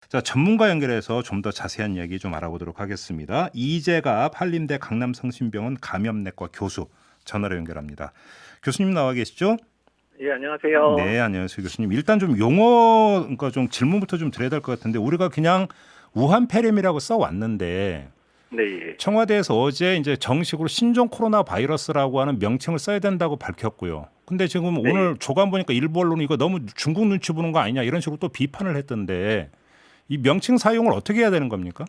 자, 전문가 연결해서 좀 더 자세한 이야기 좀 알아보도록 하겠습니다. 이재가 한림대 강남성심병원 감염내과 교수 전화로 연결합니다. 교수님 나와 계시죠? 예, 안녕하세요. 네, 안녕하세요, 교수님. 일단 좀 용어, 그러니까 좀 질문부터 좀 드려야 될 것 같은데 우리가 그냥 우한 폐렴이라고 써왔는데 네, 예. 청와대에서 어제 이제 정식으로 신종 코로나 바이러스라고 하는 명칭을 써야 된다고 밝혔고요. 근데 지금 네, 예. 오늘 조간 보니까 일부 언론은 이거 너무 중국 눈치 보는 거 아니냐 이런 식으로 또 비판을 했던데 이 명칭 사용을 어떻게 해야 되는 겁니까?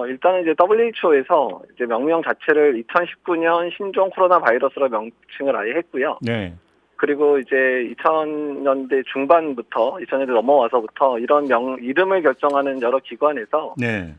일단은 이제 WHO에서 이제 명명 자체를 2019년 신종 코로나 바이러스로 명칭을 아예 했고요. 네. 그리고 이제 2000년대 중반부터 2000년대 넘어와서부터 이런 이름을 결정하는 여러 기관에서 네.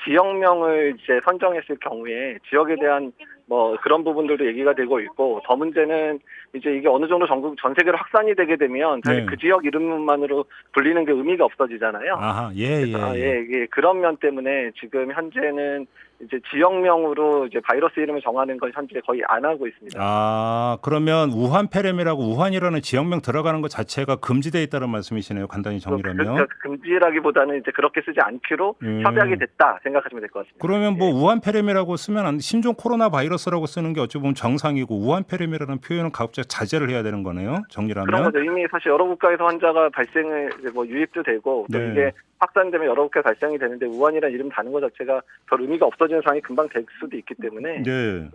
지역명을 이제 선정했을 경우에 지역에 대한 뭐 그런 부분들도 얘기가 되고 있고, 더 문제는 이제 이게 어느 정도 전 세계로 확산이 되게 되면 사실 네. 그 지역 이름만으로 불리는 게 의미가 없어지잖아요. 아하, 예, 그래서 예, 예. 그런 면 때문에 지금 현재는 이제 지역명으로 이제 바이러스 이름을 정하는 건 현재 거의 안 하고 있습니다. 아, 그러면 우한 폐렴이라고 우한이라는 지역명 들어가는 것 자체가 금지되어 있다는 말씀이시네요. 간단히 정리를 하면. 금지라기보다는 이제 그렇게 쓰지 않기로 협약이 음. 됐다 생각하시면 될 것 같습니다. 그러면 뭐 예. 우한 폐렴이라고 쓰면 신종 코로나 바이러스라고 쓰는 게 어찌 보면 정상이고 우한 폐렴이라는 표현은 각자 자제를 해야 되는 거네요. 정리를 그런 하면. 거죠. 이미 사실 여러 국가에서 환자가 발생을 이제 뭐 유입도 되고 또 네. 이게 확산되면 여러 국가에 발생이 되는데 우한이라는 이름 다는 것 자체가 별 의미가 없어지는 상황이 금방 될 수도 있기 때문에 네.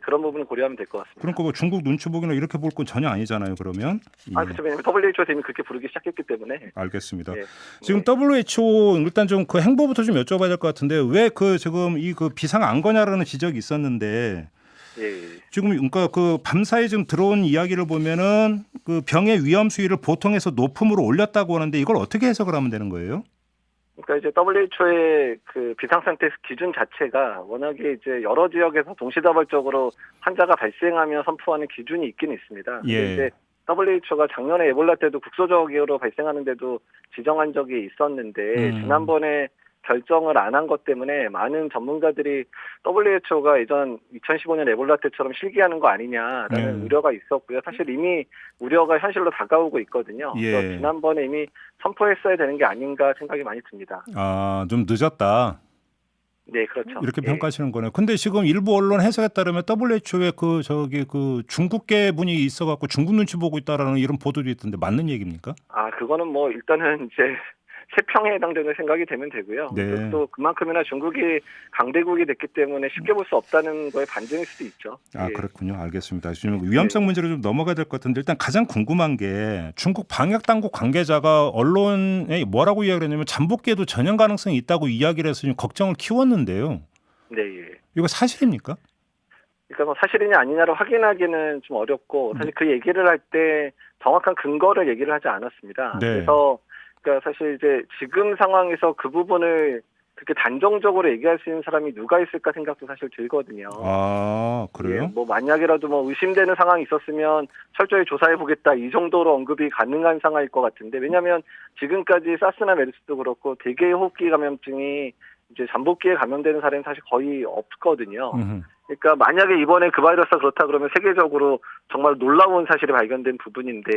그런 부분을 고려하면 될 것 같습니다. 그러니까 뭐 중국 눈치 보기나 이렇게 볼 건 전혀 아니잖아요. 그러면. 예. 그렇죠. 왜냐면 WHO에서 이미 그렇게 부르기 시작했기 때문에. 알겠습니다. 예. 지금 WHO 일단 좀 그 행보부터 좀 여쭤봐야 될 것 같은데 왜 그 지금 이 그 비상 안 거냐라는 지적이 있었는데 예. 지금 그러니까 그 밤사이 지금 들어온 이야기를 보면은 그 병의 위험 수위를 보통에서 높음으로 올렸다고 하는데 이걸 어떻게 해석을 하면 되는 거예요? 그러니까 이제 WHO의 그 비상상태 기준 자체가 워낙에 이제 여러 지역에서 동시다발적으로 환자가 발생하며 선포하는 기준이 있긴 있습니다. 근데 예. 이제 WHO가 작년에 에볼라 때도 국소적으로 발생하는데도 지정한 적이 있었는데 지난번에 결정을 안 한 것 때문에 많은 전문가들이 WHO가 예전 2015년 에볼라 때처럼 실기하는 거 아니냐라는 우려가 있었고요. 사실 이미 우려가 현실로 다가오고 있거든요. 예. 그래서 지난번에 이미 선포했어야 되는 게 아닌가 생각이 많이 듭니다. 아, 좀 늦었다. 네, 그렇죠. 이렇게 평가하시는 거네요. 근데 지금 일부 언론 해석에 따르면 WHO에 그 저기 그 중국계 분이 있어갖고 중국 눈치 보고 있다라는 이런 보도도 있던데 맞는 얘기입니까? 그거는 뭐 일단은 이제 세평에 해당되는 생각이 되면 되고요. 네. 또 그만큼이나 중국이 강대국이 됐기 때문에 쉽게 볼 수 없다는 거에 반증일 수도 있죠. 아, 예. 그렇군요. 알겠습니다. 지금 위험성 문제로 좀 넘어가야 될 것 같은데 일단 가장 궁금한 게 중국 방역 당국 관계자가 언론에 뭐라고 이야기를 했냐면 잠복기에도 전염 가능성이 있다고 이야기를 해서 좀 걱정을 키웠는데요. 네. 예. 이거 사실입니까? 그러니까 뭐 사실이냐 아니냐를 확인하기는 좀 어렵고 사실 그 얘기를 할 때 정확한 근거를 얘기를 하지 않았습니다. 네. 그래서 그러니까 사실 이제 지금 상황에서 그 부분을 그렇게 단정적으로 얘기할 수 있는 사람이 누가 있을까 생각도 사실 들거든요. 아, 그래요? 예, 뭐 만약이라도 뭐 의심되는 상황이 있었으면 철저히 조사해 보겠다 이 정도로 언급이 가능한 상황일 것 같은데, 왜냐하면 지금까지 사스나 메르스도 그렇고 대개 호흡기 감염증이 이제 잠복기에 감염되는 사례는 사실 거의 없거든요. 그러니까 만약에 이번에 그 바이러스가 그렇다 그러면 세계적으로 정말 놀라운 사실이 발견된 부분인데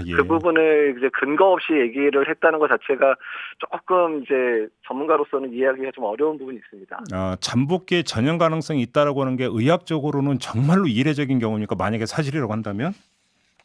예. 그 부분을 이제 근거 없이 얘기를 했다는 것 자체가 조금 이제 전문가로서는 이해하기가 좀 어려운 부분이 있습니다. 아, 잠복기에 전염 가능성이 있다라고 하는 게 의학적으로는 정말로 이례적인 경우니까 만약에 사실이라고 한다면?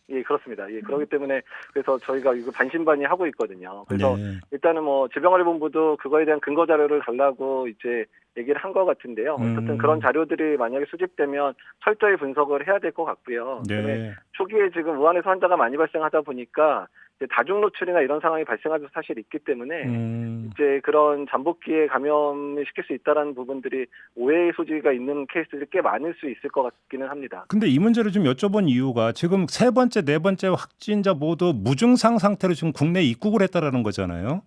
예, 그렇습니다. 예, 그렇기 때문에 그래서 저희가 이거 반신반의하고 있거든요. 그래서 네. 일단은 뭐 질병관리본부도 그거에 대한 근거 자료를 달라고 이제 얘기를 한 것 같은데요. 어쨌든 그런 자료들이 만약에 수집되면 철저히 분석을 해야 될 것 같고요. 그다음에 네. 초기에 지금 우한에서 환자가 많이 발생하다 보니까 이제 다중 노출이나 이런 상황이 발생하도 사실 있기 때문에 이제 그런 잠복기에 감염을 시킬 수 있다라는 부분들이 오해의 소지가 있는 케이스들이 꽤 많을 수 있을 것 같기는 합니다. 근데 이 문제를 좀 여쭤본 이유가 지금 세 번째, 네 번째 확진자 모두 무증상 상태로 지금 국내에 입국을 했다라는 거잖아요.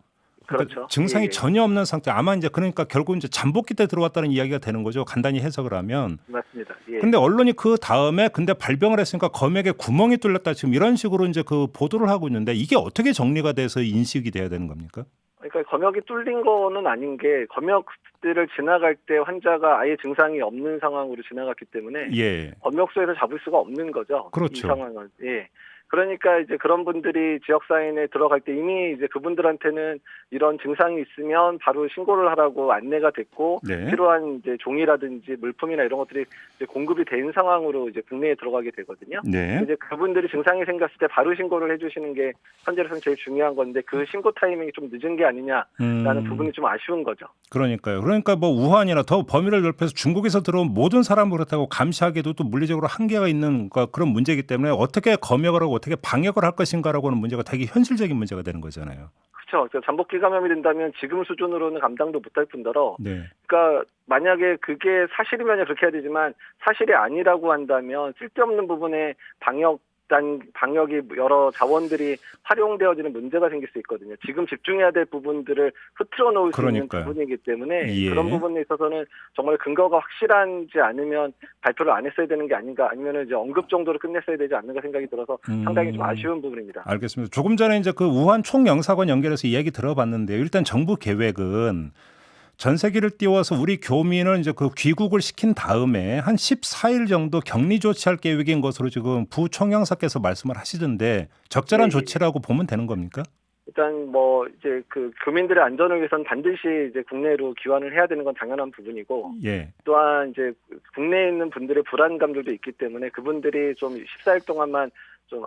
그러니까 그렇죠. 증상이 예. 전혀 없는 상태. 아마 이제 그러니까 결국 이제 잠복기 때 들어왔다는 이야기가 되는 거죠. 간단히 해석을 하면. 맞습니다. 예. 근데 언론이 그 다음에 근데 발병을 했으니까 검역에 구멍이 뚫렸다 지금 이런 식으로 이제 그 보도를 하고 있는데 이게 어떻게 정리가 돼서 인식이 돼야 되는 겁니까? 그러니까 검역이 뚫린 거는 아닌 게 검역들을 지나갈 때 환자가 아예 증상이 없는 상황으로 지나갔기 때문에 예. 검역소에서 잡을 수가 없는 거죠. 그렇죠. 이 상황을. 예. 그러니까 이제 그런 분들이 지역사회에 들어갈 때 이미 이제 그분들한테는 이런 증상이 있으면 바로 신고를 하라고 안내가 됐고 네. 필요한 이제 종이라든지 물품이나 이런 것들이 이제 공급이 된 상황으로 이제 국내에 들어가게 되거든요. 네. 이제 그분들이 증상이 생겼을 때 바로 신고를 해주시는 게 현재로서는 제일 중요한 건데 그 신고 타이밍이 좀 늦은 게 아니냐라는 부분이 좀 아쉬운 거죠. 그러니까요. 그러니까 뭐 우한이나 더 범위를 넓혀서 중국에서 들어온 모든 사람을 그렇다고 감시하기도 또 물리적으로 한계가 있는 그런 문제이기 때문에 어떻게 검역을 하고 어떻게 방역을 할 것인가라고 하는 문제가 되게 현실적인 문제가 되는 거잖아요. 그렇죠. 잠복기 감염이 된다면 지금 수준으로는 감당도 못할 뿐더러, 네. 그러니까 만약에 그게 사실이면 그렇게 해야 되지만 사실이 아니라고 한다면 쓸데없는 부분에 방역이 여러 자원들이 활용되어지는 문제가 생길 수 있거든요. 지금 집중해야 될 부분들을 흐트러 놓을 수 있는 그러니까요. 부분이기 때문에 예. 그런 부분에 있어서는 정말 근거가 확실하지 않으면 발표를 안 했어야 되는 게 아닌가, 아니면 이제 언급 정도로 끝냈어야 되지 않는가 생각이 들어서 상당히 좀 아쉬운 부분입니다. 알겠습니다. 조금 전에 이제 그 우한 총영사관 연결해서 이야기 들어봤는데요. 일단 정부 계획은 전세기를 띄워서 우리 교민을 이제 그 귀국을 시킨 다음에 한 14일 정도 격리 조치할 계획인 것으로 지금 부총영사께서 말씀을 하시던데 적절한 네. 조치라고 보면 되는 겁니까? 일단 뭐 이제 그 교민들의 안전을 위해서는 반드시 이제 국내로 귀환을 해야 되는 건 당연한 부분이고, 예. 또한 이제 국내에 있는 분들의 불안감들도 있기 때문에 그분들이 좀 14일 동안만 좀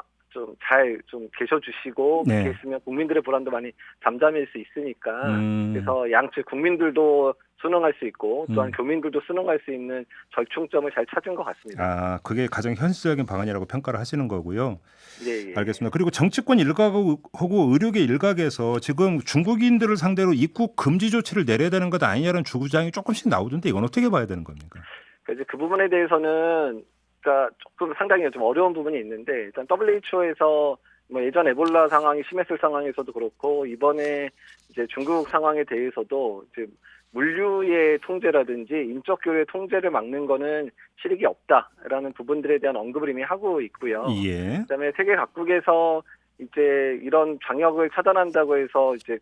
잘 계셔주시고, 네. 그렇게 있으면 국민들의 불안도 많이 잠잠일 수 있으니까, 그래서 양측 국민들도 순응할 수 있고 또한 교민들도 순응할 수 있는 절충점을 잘 찾은 것 같습니다. 아, 그게 가장 현실적인 방안이라고 평가를 하시는 거고요. 네. 알겠습니다. 그리고 정치권 일각하고 의료계 일각에서 지금 중국인들을 상대로 입국 금지 조치를 내려야 되는 것 아니냐는 주구장이 조금씩 나오던데 이건 어떻게 봐야 되는 겁니까? 그래서 그 부분에 대해서는 그러니까 조금 상당히 좀 어려운 부분이 있는데, 일단 WHO에서 뭐 예전 에볼라 상황이 심했을 상황에서도 그렇고 이번에 이제 중국 상황에 대해서도 이제 물류의 통제라든지 인적 교류의 통제를 막는 거는 실익이 없다라는 부분들에 대한 언급을 이미 하고 있고요. 예. 그다음에 세계 각국에서 이제 이런 방역을 차단한다고 해서 이제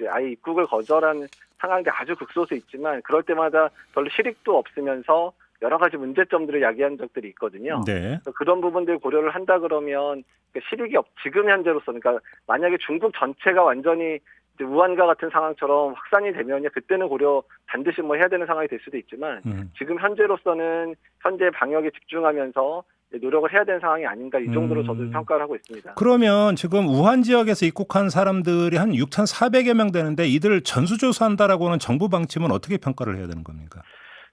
아예 입국을 거절하는 상황이 아주 극소수 있지만 그럴 때마다 별로 실익도 없으면서 여러 가지 문제점들을 야기한 적들이 있거든요. 네. 그런 부분들 고려를 한다 그러면 실익이 지금 현재로서는, 그러니까 만약에 중국 전체가 완전히 이제 우한과 같은 상황처럼 확산이 되면요, 그때는 반드시 뭐 해야 되는 상황이 될 수도 있지만 지금 현재로서는 현재 방역에 집중하면서 노력을 해야 되는 상황이 아닌가, 이 정도로 저도 평가를 하고 있습니다. 그러면 지금 우한 지역에서 입국한 사람들이 한 6,400여 명 되는데 이들을 전수조사한다라고 하는 정부 방침은 어떻게 평가를 해야 되는 겁니까?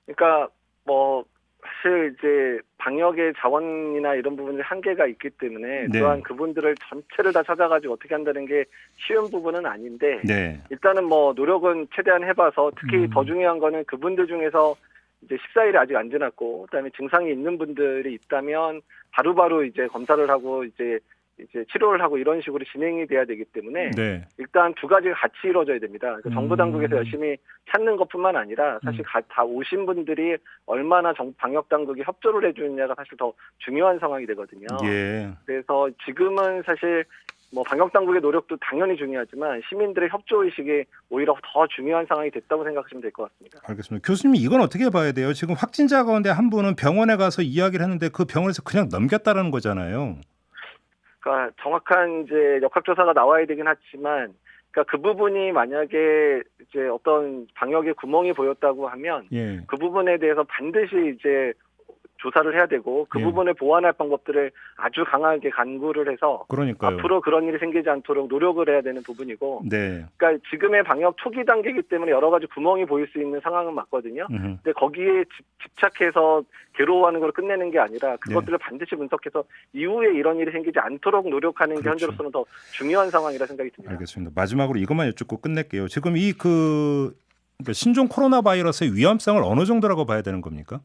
그러니까 뭐 사실 이제 방역의 자원이나 이런 부분에 한계가 있기 때문에 네. 또한 그분들을 전체를 다 찾아가지고 어떻게 한다는 게 쉬운 부분은 아닌데, 네. 일단은 뭐 노력은 최대한 해봐서, 특히 더 중요한 거는 그분들 중에서 이제 14일이 아직 안 지났고 그다음에 증상이 있는 분들이 있다면 바로바로 이제 검사를 하고 이제 치료를 하고 이런 식으로 진행이 돼야 되기 때문에 네. 일단 두 가지가 같이 이루어져야 됩니다. 그러니까 정부 당국에서 열심히 찾는 것뿐만 아니라 사실 다 오신 분들이 얼마나 방역 당국이 협조를 해주느냐가 사실 더 중요한 상황이 되거든요. 예. 그래서 지금은 사실 뭐 방역 당국의 노력도 당연히 중요하지만 시민들의 협조 의식이 오히려 더 중요한 상황이 됐다고 생각하시면 될 것 같습니다. 알겠습니다. 교수님 이건 어떻게 봐야 돼요? 지금 확진자 가운데 한 분은 병원에 가서 이야기를 했는데 그 병원에서 그냥 넘겼다라는 거잖아요. 그러니까 정확한 이제 역학조사가 나와야 되긴 하지만, 그러니까 그 부분이 만약에 이제 어떤 방역에 구멍이 보였다고 하면 예. 그 부분에 대해서 반드시 이제 조사를 해야 되고 그 예. 부분을 보완할 방법들을 아주 강하게 간구를 해서 그러니까요. 앞으로 그런 일이 생기지 않도록 노력을 해야 되는 부분이고, 네. 그러니까 지금의 방역 초기 단계이기 때문에 여러 가지 구멍이 보일 수 있는 상황은 맞거든요. 근데 거기에 집착해서 괴로워하는 걸 끝내는 게 아니라 그것들을 반드시 분석해서 이후에 이런 일이 생기지 않도록 노력하는 게 그렇죠. 현재로서는 더 중요한 상황이라 생각이 듭니다. 알겠습니다. 마지막으로 이것만 여쭙고 끝낼게요. 지금 그러니까 신종 코로나 바이러스의 위험성을 어느 정도라고 봐야 되는 겁니까?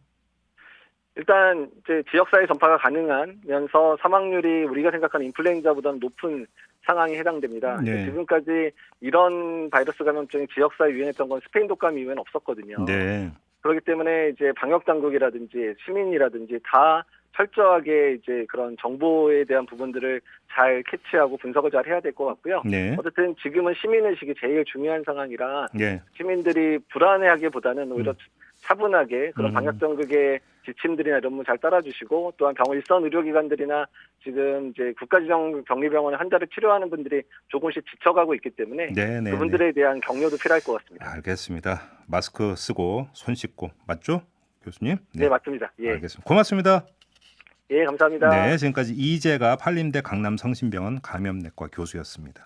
일단 이제 지역사회 전파가 가능하면서 사망률이 우리가 생각하는 인플루엔자보다는 높은 상황에 해당됩니다. 네. 지금까지 이런 바이러스 감염증이 지역사회에 유행했던 건 스페인 독감 이후에는 없었거든요. 네. 그렇기 때문에 이제 방역 당국이라든지 시민이라든지 다 철저하게 이제 그런 정보에 대한 부분들을 잘 캐치하고 분석을 잘 해야 될 것 같고요. 네. 어쨌든 지금은 시민의식이 제일 중요한 상황이라 네. 시민들이 불안해하기보다는 오히려 차분하게 그런 방역 정책의 지침들이나 이런 부분 잘 따라주시고 또한 병원 일선 의료기관들이나 지금 이제 국가지정 격리병원에 환자를 치료하는 분들이 조금씩 지쳐가고 있기 때문에 네네. 그분들에 대한 격려도 필요할 것 같습니다. 알겠습니다. 마스크 쓰고 손 씻고 맞죠, 교수님? 네, 맞습니다. 예, 알겠습니다. 고맙습니다. 예, 감사합니다. 네, 지금까지 이재가 한림대 강남성심병원 감염내과 교수였습니다.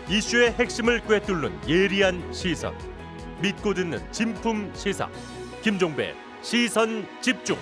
이슈의 핵심을 꿰뚫는 예리한 시선, 믿고 듣는 진품 시사 김종배 시선 집중.